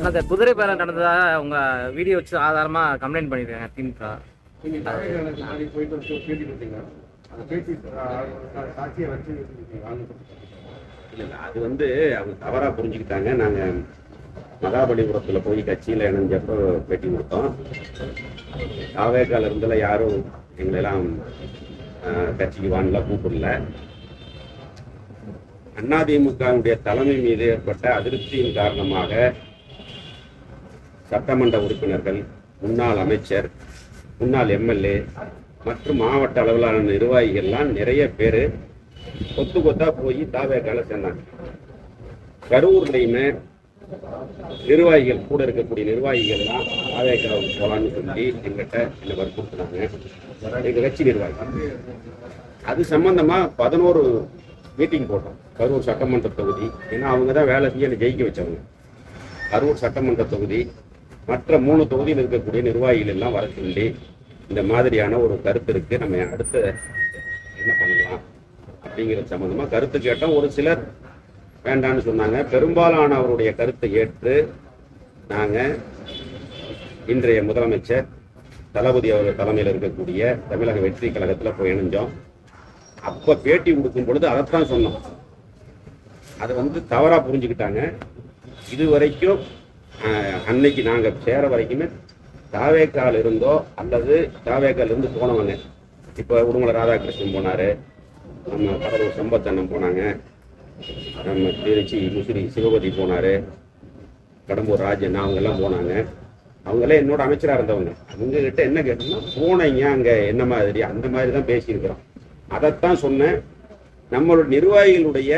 அந்த குதிரை பேரம் நடந்ததா உங்க வீடியோ வச்சு ஆதாரமா கம்ப்ளைண்ட் பண்ணிருக்காங்க திமுக. இல்லை அது வந்து அவங்க தவறா புரிஞ்சுக்கிட்டாங்க. நாங்க மகாபலிபுரத்துல போய் கட்சியில இணைஞ்சப்போ பேட்டி கொடுத்தோம். தாவேக்கால இருந்தல யாரும் எங்களெல்லாம் கட்சிக்கு வாங்கல, கூப்பிடல. அதிமுகவுடைய தலைமை மீது ஏற்பட்ட அதிருப்தியின் காரணமாக சட்டமன்ற உறுப்பினர்கள், முன்னாள் அமைச்சர், முன்னாள் எம்எல்ஏ மற்றும் மாவட்ட அளவிலான நிர்வாகிகள்லாம் நிறைய பேர் கொத்து கொத்தா போய் தாவேக்கால சேர்ந்தாங்க. கரூர்லையுமே நிர்வாகிகள், கூட இருக்கக்கூடிய நிர்வாகிகள்லாம் தாவேக்காவுக்கு போகலான்னு சொல்லி எங்கிட்ட என்ன வற்புறுத்தினாங்க. எங்க கட்சி நிர்வாகி அது சம்பந்தமா 11 மீட்டிங் போட்டோம். கரூர் சட்டமன்ற தொகுதி, ஏன்னா அவங்க தான் வேலை செய்ய ஜெயிக்க வச்சவங்க. கரூர் சட்டமன்ற தொகுதி மற்ற 3 தொகுதியில் இருக்கக்கூடிய நிர்வாகிகள் எல்லாம் வர சொல்லி இந்த மாதிரியான ஒரு கருத்து இருக்கு, நம்ம அடுத்து என்ன பண்ணலாம் அப்படிங்கிறது சம்பந்தமா கருத்து கேட்டோம். ஒரு சிலர் வேண்டான்னு சொன்னாங்க. பெரும்பாலான அவருடைய கருத்தை ஏற்று நாங்க இன்றைய முதலமைச்சர் தளபதி அவர்கள் தலைமையில் இருக்கக்கூடிய தமிழக வெற்றி கழகத்தில் போய் இணைஞ்சோம். அப்ப பேட்டி கொடுக்கும் பொழுது அதைத்தான் சொன்னோம். அதை தவறா புரிஞ்சுக்கிட்டாங்க. இது வரைக்கும் அன்னைக்கு நாங்க சேர வரைக்குமே தாவேக்கால் இருந்தோ அல்லது தாவேக்கால் இருந்து போனவங்க, இப்ப உடுமலை ராதாகிருஷ்ணன் போனாரு, நம்ம கடலூர் சம்பத்தண்ணன் போனாங்க, நம்ம திருச்சி முசிறி சிவபதி போனாரு, கடம்பூர் ராஜன் அவங்க எல்லாம் போனாங்க. அவங்களாம் என்னோட அமைச்சராக இருந்தவங்க. அவங்க கிட்ட என்ன கேட்டோம்னா, போனீங்க அங்க என்ன மாதிரி அந்த மாதிரி தான் பேசியிருக்கிறோம். அதைத்தான் சொன்னேன். நம்மளோட நிர்வாகிகளுடைய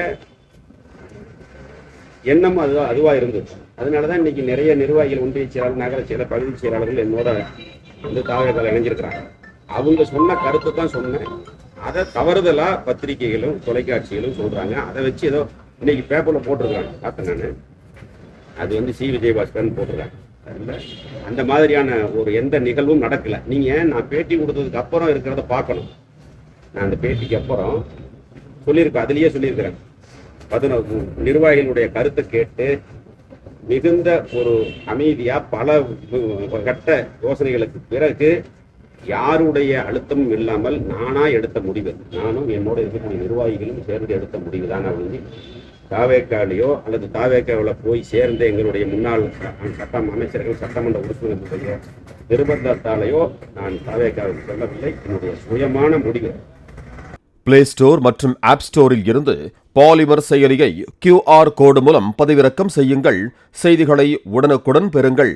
எண்ணம் அதுவா இருந்தது. அதனாலதான் இன்னைக்கு நிறைய நிர்வாகிகள், ஒன்றிய செயலாளர், நகர செயலர், பகுதி செயலாளர்கள் என்னோட தாவேக்கால இணைஞ்சிருக்கிறாங்க. அவங்க சொன்ன கருத்தை தான் சொன்னேன். அதை தவறுதலா பத்திரிகைகளும் தொலைக்காட்சிகளும் சொல்றாங்க. அதை வச்சு ஏதோ இன்னைக்கு பேப்பர்ல போட்டிருக்காங்க, பார்த்தேன் நான். அது சி விஜயபாஸ்கர் போட்டிருக்காங்க. அந்த மாதிரியான ஒரு எந்த நிகழ்வும் நடக்கல. நீங்க நான் பேட்டி கொடுத்ததுக்கு அப்புறம் இருக்கிறத பார்க்கணும். நான் அந்த பேட்டிக்கு அப்புறம் சொல்லியிருக்கேன், அதுலயே சொல்லியிருக்கிறேன். 11 நிர்வாகிகளுடைய கருத்தை கேட்டு மிகுந்த ஒரு அமைதியா பல கட்ட யோசனைகளுக்கு பிறகு யாருடைய அழுத்தமும் இல்லாமல் நானா எடுத்த முடிவு, நானும் என்னோட இருக்கக்கூடிய நிர்வாகிகளும் சேர்ந்து எடுத்த முடிவு தான். அப்படின்னு தாவேக்காலையோ அல்லது தாவேக்காவில் போய் சேர்ந்த எங்களுடைய முன்னாள் சட்டம் அமைச்சர்கள், சட்டமன்ற உறுப்பினர்களுடைய நிர்பந்தத்தாலேயோ நான் தாவேக்காவுக்கு சொல்லவில்லை. என்னுடைய சுயமான முடிவு. பிளே ஸ்டோர் மற்றும் ஆப் ஸ்டோரில் இருந்து பாலிமர் செயலியை QR கோடு மூலம் பதிவிறக்கம் செய்யுங்கள். செய்திகளை உடனுக்குடன் பெறுங்கள்.